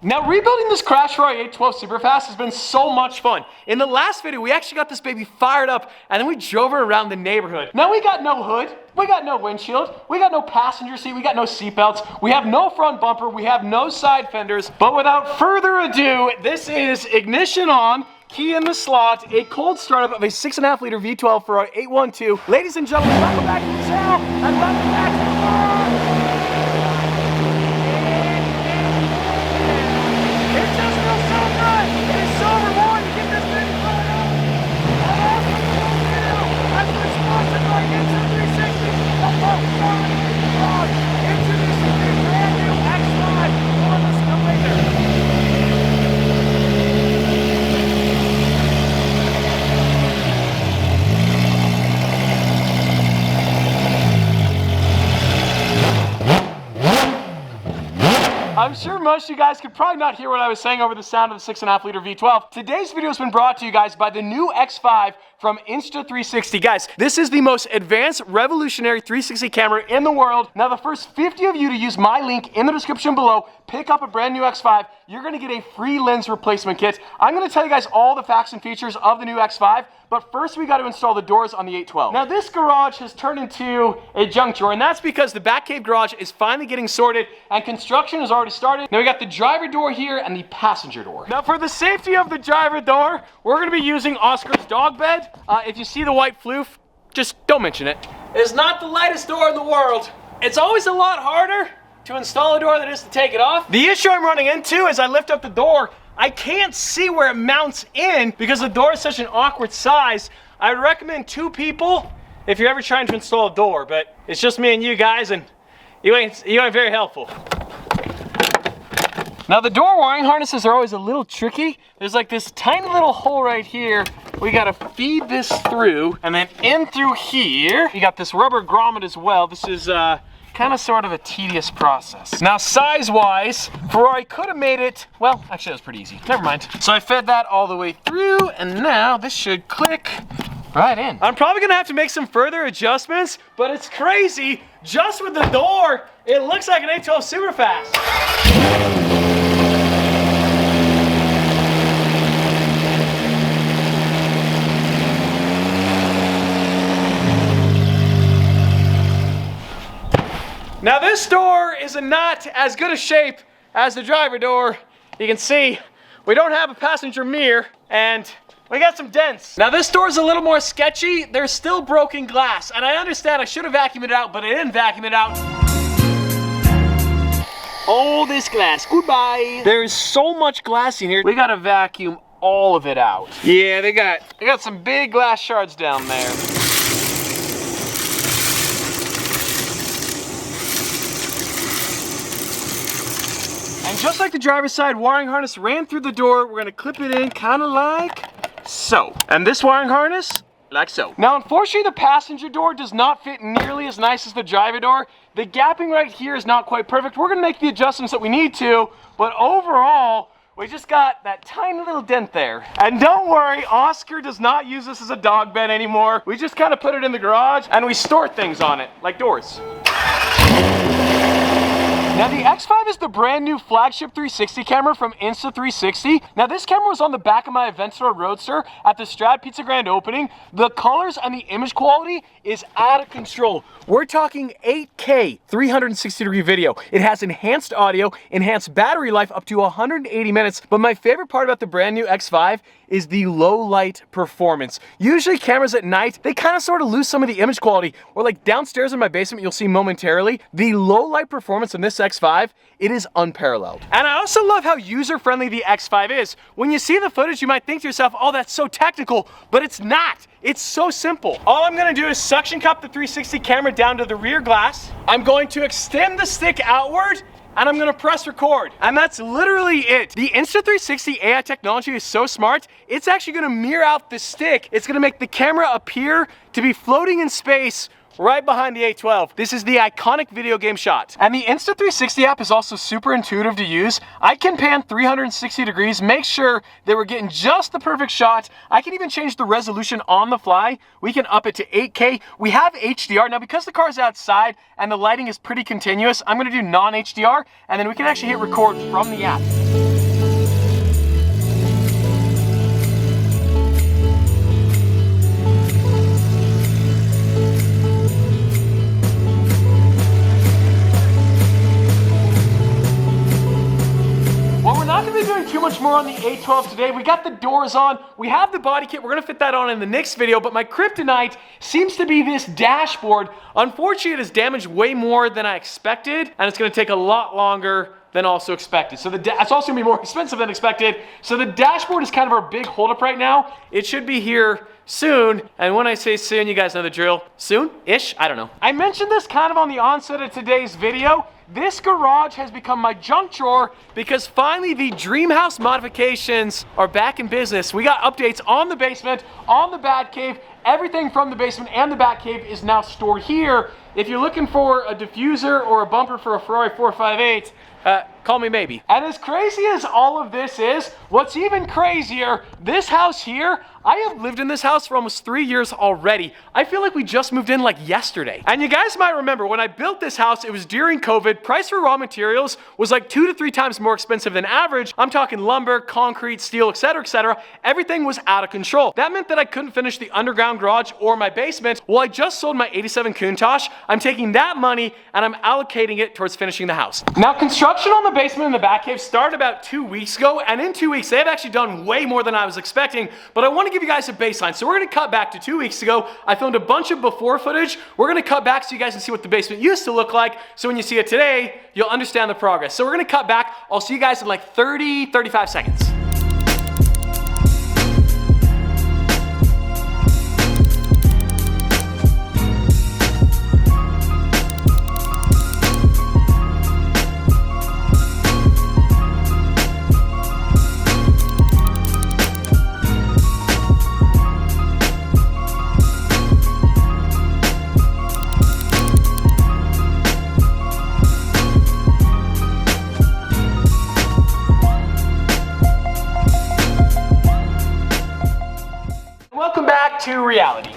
Now, rebuilding this Crash Ferrari 812 Superfast has been so much fun. In the last video, we actually got this baby fired up, and then we drove her around the neighborhood. Now, we got no hood, we got no windshield, we got no passenger seat, we got no seatbelts, we have no front bumper, we have no side fenders. But without further ado, this is ignition on, key in the slot, a cold startup of a 6.5 liter V12 Ferrari 812. Ladies and gentlemen, welcome back to the channel, and welcome back to the world. I'm sure most of you guys could probably not hear what I was saying over the sound of the 6.5 liter V12. Today's video has been brought to you guys by the new X5 from Insta360. Guys, this is the most advanced, revolutionary 360 camera in the world. Now, the first 50 of you to use my link in the description below, pick up a brand new X5, you're gonna get a free lens replacement kit. I'm gonna tell you guys all the facts and features of the new X5, but first we got to install the doors on the 812. Now, this garage has turned into a junk drawer, and that's because the back cave garage is finally getting sorted and construction has already started. Now, we got the driver door here and the passenger door. Now, for the safety of the driver door, we're gonna be using Oscar's dog bed. If you see the white floof, just don't mention it. It's not the lightest door in the world. It's always a lot harder to install a door than it is to take it off. The issue I'm running into is I lift up the door, I can't see where it mounts in because the door is such an awkward size. I would recommend 2 people if you're ever trying to install a door, but it's just me and you guys, and you ain't very helpful. Now, the door wiring harnesses are always a little tricky. There's like this tiny little hole right here. We gotta feed this through, and then in through here, you got this rubber grommet as well. This is kind of sort of a tedious process. Now, size-wise, Ferrari could have made it, well, actually, that was pretty easy. Never mind. So I fed that all the way through, and now this should click right in. I'm probably gonna have to make some further adjustments, but it's crazy. Just with the door, it looks like an 812 Superfast. Now, this door is in not as good a shape as the driver door. You can see we don't have a passenger mirror and we got some dents. Now, this door is a little more sketchy. There's still broken glass, and I understand I should have vacuumed it out, but I didn't vacuum it out. All this glass, goodbye. There is so much glass in here. We gotta vacuum all of it out. Yeah, they got some big glass shards down there. And just like the driver's side wiring harness ran through the door, we're gonna clip it in kind of like so. And this wiring harness, like so. Now, unfortunately, the passenger door does not fit nearly as nice as the driver door. The gapping right here is not quite perfect. We're gonna make the adjustments that we need to, but overall, we just got that tiny little dent there. And don't worry, Oscar does not use this as a dog bed anymore. We just kind of put it in the garage and we store things on it, like doors. Now, the X5 is the brand new flagship 360 camera from Insta360. Now, this camera was on the back of my Vexento Roadster at the Strad Pizza Grand opening. The colors and the image quality is out of control. We're talking 8K 360-degree video. It has enhanced audio, enhanced battery life up to 180 minutes. But my favorite part about the brand new X5 is the low light performance. Usually cameras at night, they kind of sort of lose some of the image quality, or like downstairs in my basement, you'll see momentarily, the low light performance in this X5, it is unparalleled. And I also love how user-friendly the X5 is. When you see the footage, you might think to yourself, oh, that's so technical, but it's not. It's so simple. All I'm gonna do is suction cup the 360 camera down to the rear glass. I'm going to extend the stick outward, and I'm gonna press record. And that's literally it. The Insta360 AI technology is so smart, it's actually gonna mirror out the stick. It's gonna make the camera appear to be floating in space right behind the 812. This is the iconic video game shot. And the Insta360 app is also super intuitive to use. I can pan 360 degrees, make sure that we're getting just the perfect shot. I can even change the resolution on the fly. We can up it to 8K. We have HDR. Now, because the car's outside and the lighting is pretty continuous, I'm gonna do non-HDR, and then we can actually hit record from the app. be doing too much more on the A12 today. We got the doors on. We have the body kit. We're going to fit that on in the next video. But my kryptonite seems to be this dashboard. Unfortunately, it is damaged way more than I expected. And it's going to take a lot longer than also expected. So it's also going to be more expensive than expected. So the dashboard is kind of our big holdup right now. It should be here soon. And when I say soon, you guys know the drill. Soon-ish? I don't know. I mentioned this kind of on the onset of today's video. This garage has become my junk drawer because finally the dream house modifications are back in business. We got updates on the basement, on the bat cave. Everything from the basement and the bat cave is now stored here. If you're looking for a diffuser or a bumper for a Ferrari 458, call me maybe. And as crazy as all of this is, what's even crazier, this house here, I have lived in this house for almost 3 years already. I feel like we just moved in like yesterday. And you guys might remember when I built this house, it was during COVID. Price for raw materials was like 2 to 3 times more expensive than average. I'm talking lumber, concrete, steel, etc., etc. Everything was out of control. That meant that I couldn't finish the underground garage or my basement. Well, I just sold my 87 Countach. I'm taking that money and I'm allocating it towards finishing the house. Now, construction on the basement and the back cave started about 2 weeks ago, and in 2 weeks, they have actually done way more than I was expecting, but I want to give you guys a baseline. So we're going to cut back to 2 weeks ago. I filmed a bunch of before footage. We're going to cut back so you guys can see what the basement used to look like, so when you see it today, you'll understand the progress. So we're going to cut back. I'll see you guys in like 30, 35 seconds. To reality.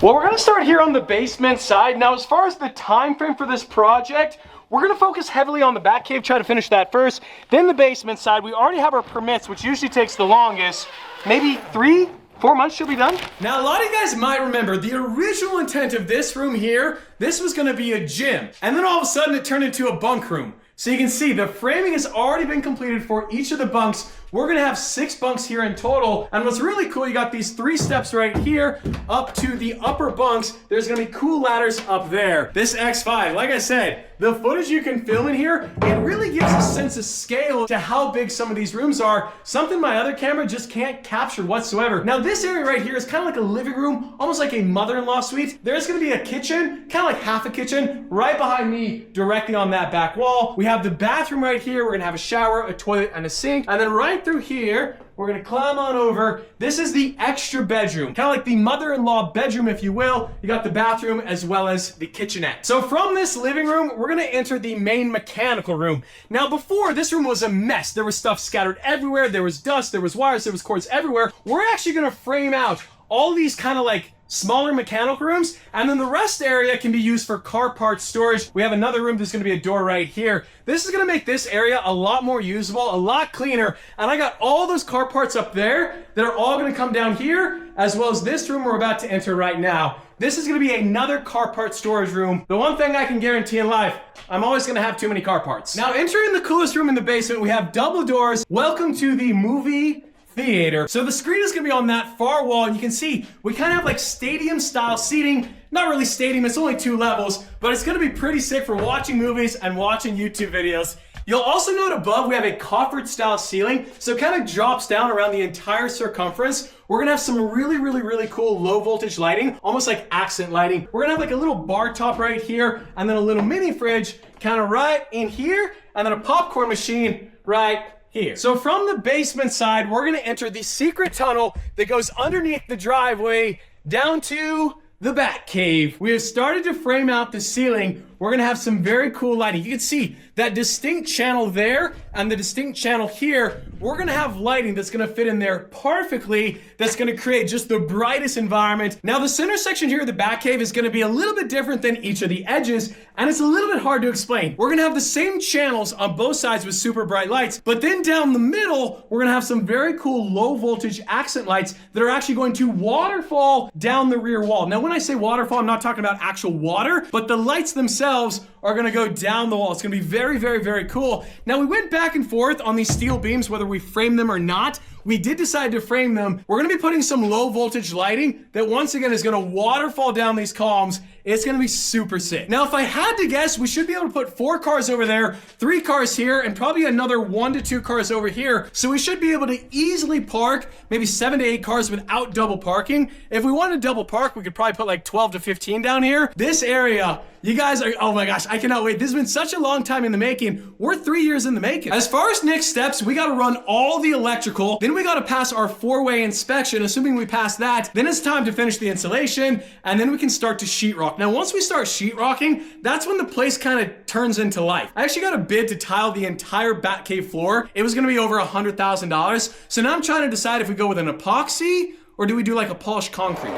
Well, we're going to start here on the basement side. Now, as far as the time frame for this project, we're going to focus heavily on the back cave, try to finish that first. Then the basement side, we already have our permits, which usually takes the longest. Maybe 3-4 months should be done. Now, a lot of you guys might remember the original intent of this room here. This was going to be a gym. And then all of a sudden it turned into a bunk room. So you can see the framing has already been completed for each of the bunks. We're gonna have 6 bunks here in total. And what's really cool, you got these 3 steps right here up to the upper bunks. There's gonna be cool ladders up there. This X5, like I said, the footage you can film in here, it really gives a sense of scale to how big some of these rooms are. Something my other camera just can't capture whatsoever. Now this area right here is kind of like a living room, almost like a mother-in-law suite. There's gonna be a kitchen, kind of like half a kitchen, right behind me, directly on that back wall. We have the bathroom right here. We're gonna have a shower, a toilet, and a sink. And then right through here, we're gonna climb on over. This is the extra bedroom, kind of like the mother-in-law bedroom, if you will. You got the bathroom as well as the kitchenette. So from this living room, we're gonna enter the main mechanical room. Now before, this room was a mess. There was stuff scattered everywhere. There was dust, there was wires, there was cords everywhere. We're actually gonna frame out all these kind of like smaller mechanical rooms, and then the rest area can be used for car parts storage. We have another room. There's going to be a door right here. This is going to make this area a lot more usable, a lot cleaner, and I got all those car parts up there that are all going to come down here, as well as this room we're about to enter right now. This is going to be another car part storage room. The one thing I can guarantee in life, I'm always going to have too many car parts. Now, entering the coolest room in the basement, we have double doors. Welcome to the movie theater. So the screen is gonna be on that far wall, and you can see we kind of have like stadium style seating. Not really stadium, it's only 2 levels, but it's gonna be pretty sick for watching movies and watching YouTube videos. You'll also note above we have a coffered style ceiling, so it kind of drops down around the entire circumference. We're gonna have some really cool low voltage lighting, almost like accent lighting. We're gonna have like a little bar top right here, and then a little mini fridge kind of right in here, and then a popcorn machine right here. So from the basement side, we're gonna enter the secret tunnel that goes underneath the driveway down to the bat cave. We have started to frame out the ceiling. We're gonna have some very cool lighting. You can see that distinct channel there and the distinct channel here. We're gonna have lighting that's gonna fit in there perfectly, that's gonna create just the brightest environment. Now the center section here of the bat cave is gonna be a little bit different than each of the edges, and it's a little bit hard to explain. We're gonna have the same channels on both sides with super bright lights, but then down the middle, we're gonna have some very cool low voltage accent lights that are actually going to waterfall down the rear wall. Now when I say waterfall, I'm not talking about actual water, but the lights themselves themselves are gonna go down the wall. It's gonna be very, very, very cool. Now we went back and forth on these steel beams, whether we frame them or not. We did decide to frame them. We're gonna be putting some low voltage lighting that once again is gonna waterfall down these columns. It's gonna be super sick. Now, if I had to guess, we should be able to put 4 cars over there, 3 cars here, and probably another 1 to 2 cars over here. So we should be able to easily park maybe 7 to 8 cars without double parking. If we wanted to double park, we could probably put like 12 to 15 down here. This area, you guys are, oh my gosh, I cannot wait. This has been such a long time in the making. We're 3 years in the making. As far as next steps, we gotta run all the electrical. Then we gotta pass our 4-way inspection. Assuming we pass that, then it's time to finish the insulation, and then we can start to sheetrock. Now, once we start sheetrocking, that's when the place kind of turns into life. I actually got a bid to tile the entire Batcave floor. It was gonna be over $100,000. So now I'm trying to decide if we go with an epoxy or do we do like a polished concrete.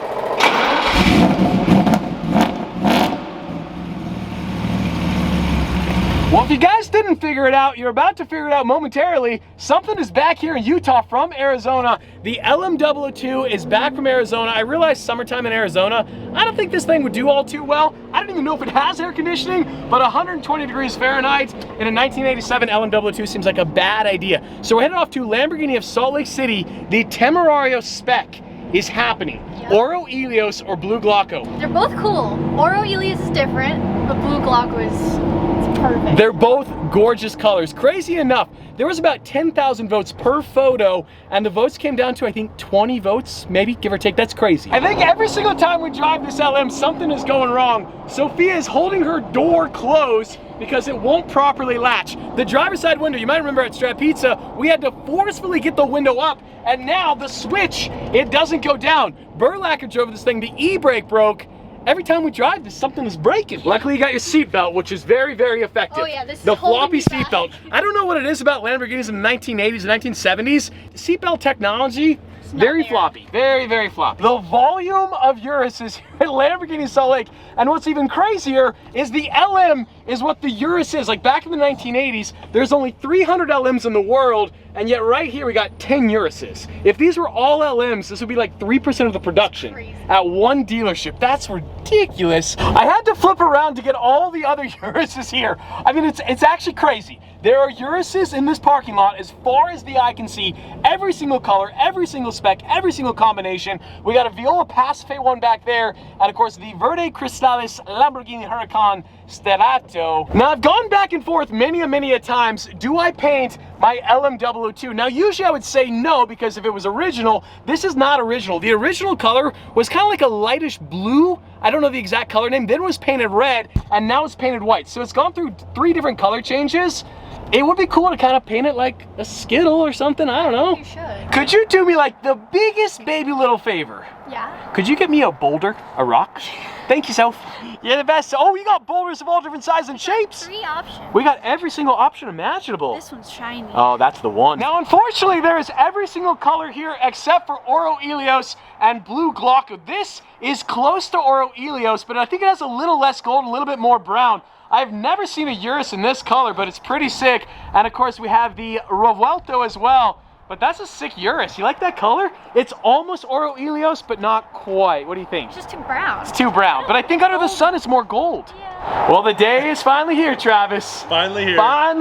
Well, if you guys didn't figure it out, you're about to figure it out momentarily. Something is back here in Utah from Arizona. The LM002 is back from Arizona. I realized summertime in Arizona, I don't think this thing would do all too well. I don't even know if it has air conditioning, but 120 degrees Fahrenheit in a 1987 LM002 seems like a bad idea. So we're headed off to Lamborghini of Salt Lake City. The Tamario spec is happening. Yep. Oroios or Blue Glauco. They're both cool. Oroios is different, but Blue Glauco is perfect. They're both gorgeous colors. Crazy enough, there was about 10,000 votes per photo, and the votes came down to, I think, 20 votes, maybe, give or take. That's crazy. I think every single time we drive this LM, something is going wrong. Sophia is holding her door closed because it won't properly latch. The driver's side window, you might remember at Strat Pizza, we had to forcefully get the window up, and now the switch, it doesn't go down. Burlacker drove this thing, the e-brake broke. Every time we drive this, something is breaking. Luckily, you got your seatbelt, which is very, very effective. Oh yeah, this is the floppy seatbelt. I don't know what it is about Lamborghinis in the 1980s and 1970s. Seatbelt technology, very floppy, very, very floppy. The volume of Uruses at Lamborghini Salt Lake, and what's even crazier is the LM is what the Urus is. Like back in the 1980s, there's only 300 LMs in the world, and yet right here we got 10 Uruses. If these were all LMs, this would be like 3% of the production at one dealership. That's ridiculous. I had to flip around to get all the other Uruses here. I mean, it's actually crazy. There are Uruses in this parking lot as far as the eye can see. Every single color, every single spec, every single combination. We got a Viola Pacife one back there, and of course the Verde Cristales Lamborghini Huracan Sterato. Now I've gone back and forth many a times. Do I paint my LM002? Now usually I would say no, because if it was original, this is not original. The original color was kind of like a lightish blue. I don't know the exact color name. Then it was painted red, and now it's painted white. So it's gone through 3 different color changes. It would be cool to kind of paint it like a Skittle or something, I don't know. You should. Could you do me like the biggest baby little favor? Yeah. Could you get me a boulder, a rock? Thank you, Soph. You're the best. Oh, you got boulders of all different sizes and shapes. 3 options. We got every single option imaginable. This one's shiny. Oh, that's the one. Now, unfortunately, there is every single color here except for Oroios and Blue Glauco. This is close to Oroios, but I think it has a little less gold, a little bit more brown. I've never seen a Urus in this color, but it's pretty sick. And of course, we have the Revuelto as well. But that's a sick Urus. You like that color? It's almost Oroios, but not quite. What do you think? It's just too brown. It's too brown. But I think under the sun, it's more gold. Yeah. Well, the day is finally here, Travis. Finally here.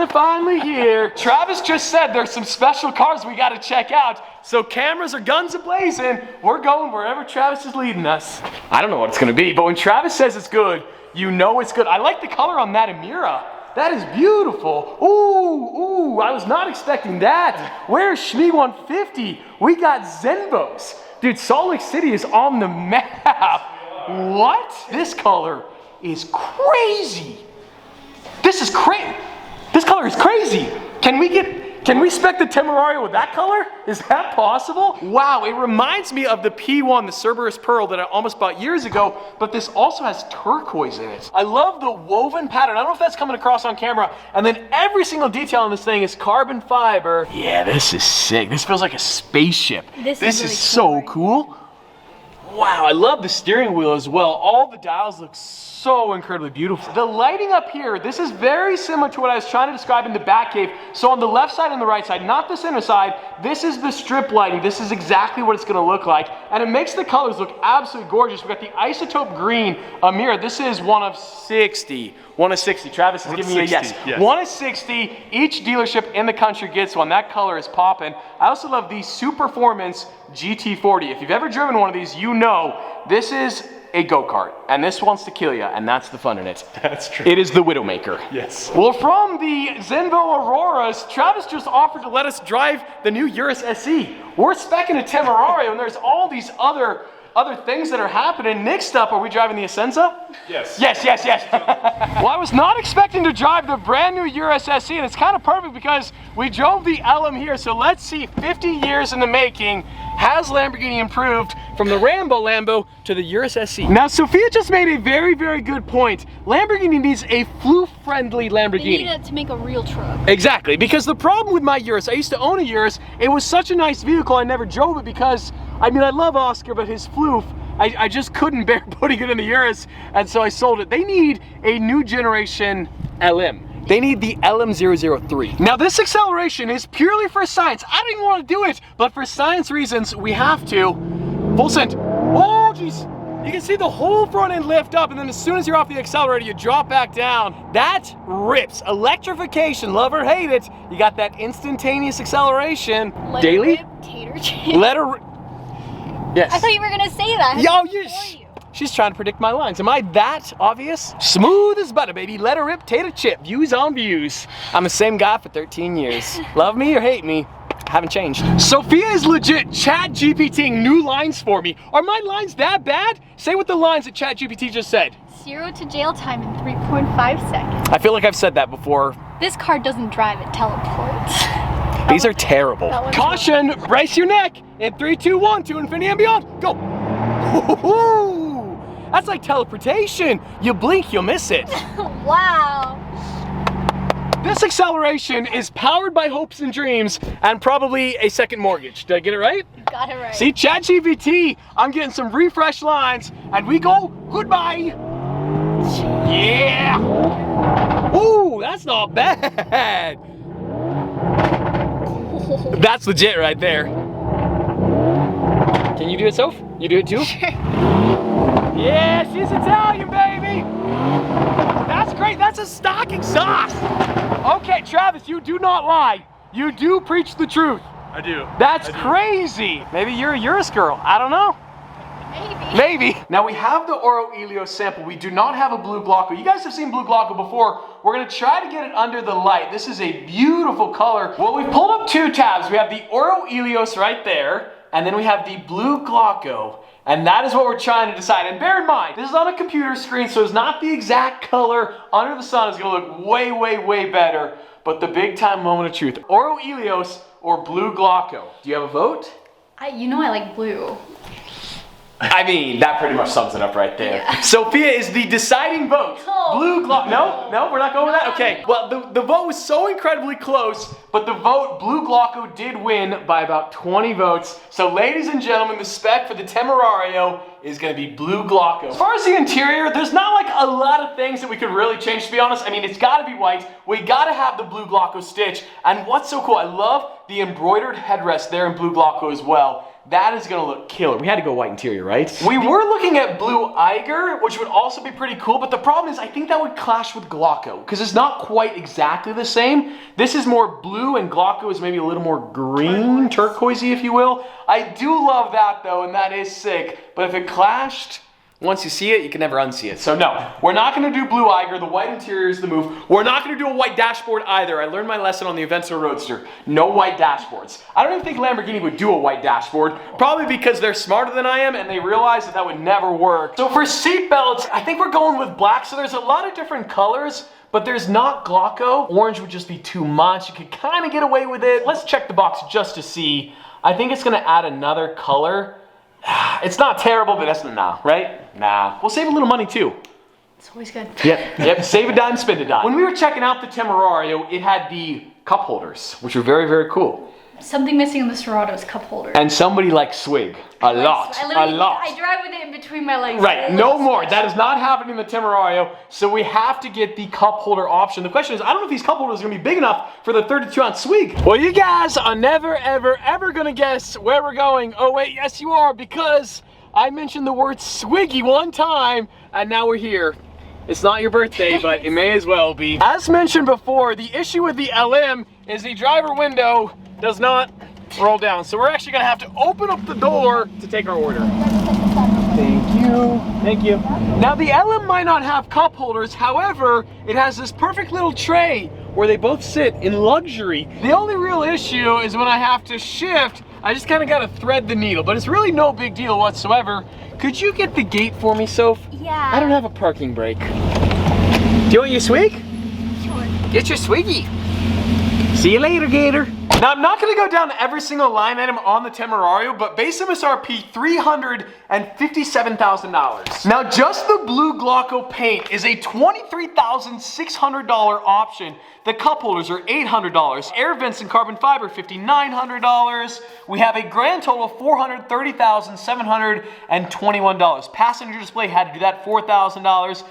Finally here. Travis just said there's some special cars we got to check out. So cameras are guns a-blazing. We're going wherever Travis is leading us. I don't know what it's going to be, but when Travis says it's good, you know it's good. I like the color on that Emira. That is beautiful. Ooh, I was not expecting that. Where's Shmi 150? We got Zenbos. Dude, Salt Lake City is on the map. What? This color is crazy. This is crazy. This color is crazy. Can we spec the Tamario with that color? Is that possible? Wow, it reminds me of the P1, the Cerberus Pearl that I almost bought years ago, but this also has turquoise in it. I love the woven pattern. I don't know if that's coming across on camera. And then every single detail on this thing is carbon fiber. Yeah, this is sick. This feels like a spaceship. This is really so cool. Wow, I love the steering wheel as well. All the dials look so so incredibly beautiful. The lighting up here, this is very similar to what I was trying to describe in the Batcave. So on the left side and the right side, not the center side, this is the strip lighting. This is exactly what it's gonna look like. And it makes the colors look absolutely gorgeous. We've got the isotope green mirror. This is one of 60. One of 60. Travis is giving me a yes. One of 60. Each dealership in the country gets one. That color is popping. I also love the Superformance GT40. If you've ever driven one of these, you know this is a go-kart, and this wants to kill you, and that's the fun in it. That's true. It is the Widowmaker. Yes. Well, from the Zenvo Oroios, Travis just offered to let us drive the new Urus SE. We're speccing a Tamario, and there's all these other things that are happening. Next up, are we driving the Essenza? Yes. Yes. Well, I was not expecting to drive the brand new Urus SE, and it's kind of perfect because we drove the LM here. So let's see, 50 years in the making, has Lamborghini improved from the Rambo Lambo to the Urus SE? Now, Sophia just made a very, very good point. Lamborghini needs a floof-friendly Lamborghini. They need it to make a real truck. Exactly, because the problem with my Urus, I used to own a Urus, it was such a nice vehicle, I never drove it because, I mean, I love Oscar, but his floof, I just couldn't bear putting it in the Urus, and so I sold it. They need a new generation LM. They need the LM003. Now this acceleration is purely for science. I don't even want to do it, but for science reasons, we have to. Full send. Oh, jeez. You can see the whole front end lift up, and then as soon as you're off the accelerator, you drop back down. That rips. Electrification, love or hate it, you got that instantaneous acceleration. Let Daily? It rip, tater chip. Let her. Yes. I thought you were gonna say that. She's trying to predict my lines. Am I that obvious? Smooth as butter, baby. Let her rip, tater chip. Views on views. I'm the same guy for 13 years. Love me or hate me, haven't changed. Sophia is legit chat GPTing new lines for me. Are my lines that bad? Say what the lines that chat GPT just said. 0 to jail time in 3.5 seconds. I feel like I've said that before. This car doesn't drive, it teleports. These are terrible. Caution, brace your neck. In 3, 2, 1, to infinity and beyond. Go. That's like teleportation. You blink, you'll miss it. Wow. This acceleration is powered by hopes and dreams and probably a second mortgage. Did I get it right? You got it right. See, ChatGPT, I'm getting some refresh lines, and we go goodbye. Yeah. Ooh, that's not bad. That's legit right there. Can you do it, Soph? You do it too? Sure. Yeah, she's Italian, baby. That's great. That's a stock exhaust. Okay, Travis, you do not lie. You do preach the truth. I do. That's crazy. Maybe you're a Urus girl. I don't know. Maybe. Now we have the Oroios sample. We do not have a blue Glocko. You guys have seen blue Glocko before. We're gonna try to get it under the light. This is a beautiful color. Well, we've pulled up two tabs. We have the Oroios right there, and then we have the blue Glocko. And that is what we're trying to decide. And bear in mind, this is on a computer screen, so it's not the exact color under the sun. It's gonna look way, way, way better. But the big time moment of truth, Oroios or blue Glocko. Do you have a vote? You know I like blue. I mean, that pretty much sums it up right there. Yeah. Sophia is the deciding vote. No. Blue Glocko. No, we're not going with that? Okay. Well, the vote was so incredibly close, but the vote, blue Glocko did win by about 20 votes. So ladies and gentlemen, the spec for the Tamario is gonna be blue Glocko. As far as the interior, there's not like a lot of things that we could really change, to be honest. I mean, it's gotta be white. We gotta have the blue Glocko stitch. And what's so cool, I love the embroidered headrest there in blue Glocko as well. That is gonna look killer. We had to go white interior, right? We were looking at blue Eiger, which would also be pretty cool, but the problem is I think that would clash with Glocko, because it's not quite exactly the same. This is more blue, and Glocko is maybe a little more green, turquoisey, if you will. I do love that though, and that is sick, but if it clashed, once you see it, you can never unsee it. So no, we're not gonna do blue Eiger. The white interior is the move. We're not gonna do a white dashboard either. I learned my lesson on the Vexento Roadster. No white dashboards. I don't even think Lamborghini would do a white dashboard, probably because they're smarter than I am and they realize that that would never work. So for seat belts, I think we're going with black. So there's a lot of different colors, but there's not Glocko. Orange would just be too much. You could kind of get away with it. Let's check the box just to see. I think it's gonna add another color. It's not terrible, but that's nah, right? Nah. We'll save a little money too. It's always good. Yep. Save a dime, spend a dime. When we were checking out the Tamario, it had the cup holders, which were very, very cool. Something missing in the Oroios cup holder. And somebody likes swig. A lot. I drive with it in between my legs. Right, no more. That is not happening in the Tamario, so we have to get the cup holder option. The question is, I don't know if these cup holders are gonna be big enough for the 32-ounce swig. Well, you guys are never, ever, ever gonna guess where we're going. Oh wait, yes you are, because I mentioned the word swiggy one time, and now we're here. It's not your birthday, but it may as well be. As mentioned before, the issue with the LM is the driver window does not roll down. So we're actually gonna have to open up the door to take our order. Thank you. Thank you. Now the LM might not have cup holders, however, it has this perfect little tray where they both sit in luxury. The only real issue is when I have to shift, I just kind of gotta thread the needle, but it's really no big deal whatsoever. Could you get the gate for me, Soph? Yeah. I don't have a parking brake. Do you want your swig? Sure. Get your swiggy. See you later, Gator. Now, I'm not gonna go down every single line item on the Tamario, but base MSRP, $357,000. Now, just the blue Glauco paint is a $23,600 option. The cup holders are $800. Air vents and carbon fiber, $5,900. We have a grand total of $430,721. Passenger display had to do that, $4,000.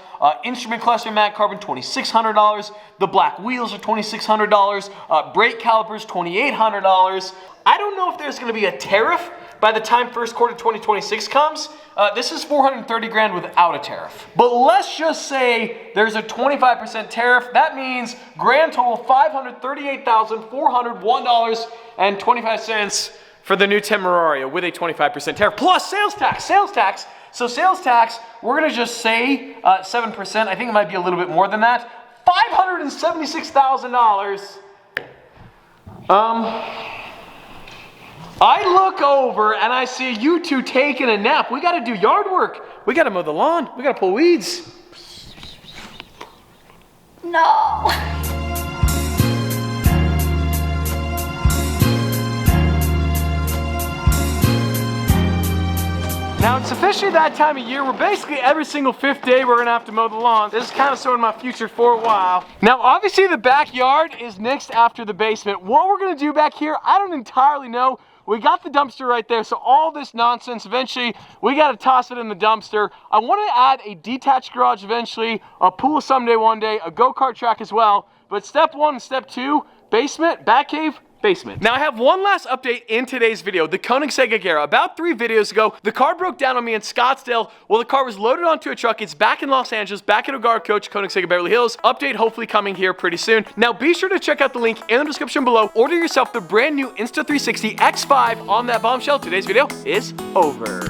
Instrument cluster mat carbon, $2,600. The black wheels are $2,600. Brake calipers, $2,800. I don't know if there's going to be a tariff by the time first quarter 2026 comes. This is $430,000 without a tariff. But let's just say there's a 25% tariff. That means grand total $538,401.25 for the new Tamario with a 25% tariff plus sales tax. So sales tax, we're gonna just say 7%. I think it might be a little bit more than that. $576,000. I look over and I see you two taking a nap. We gotta do yard work. We gotta mow the lawn. We gotta pull weeds. No. Now it's officially that time of year where basically every single 5th day we're gonna have to mow the lawn. This is kind of sort of my future for a while. Now obviously the backyard is next after the basement. What we're gonna do back here, I don't entirely know. We got the dumpster right there, so all this nonsense, eventually, we gotta toss it in the dumpster. I wanna add a detached garage eventually, a pool someday one day, a go-kart track as well. But step 1 and step 2, basement, bat cave, basement. Now I have one last update in today's video. The Koenigsegg Agera. About 3 videos ago, the car broke down on me in Scottsdale. Well, the car was loaded onto a truck. It's back in Los Angeles, back at O'Gara Coach, Koenigsegg Beverly Hills. Update hopefully coming here pretty soon. Now be sure to check out the link in the description below. Order yourself the brand new Insta360 X5 on that bombshell. Today's video is over.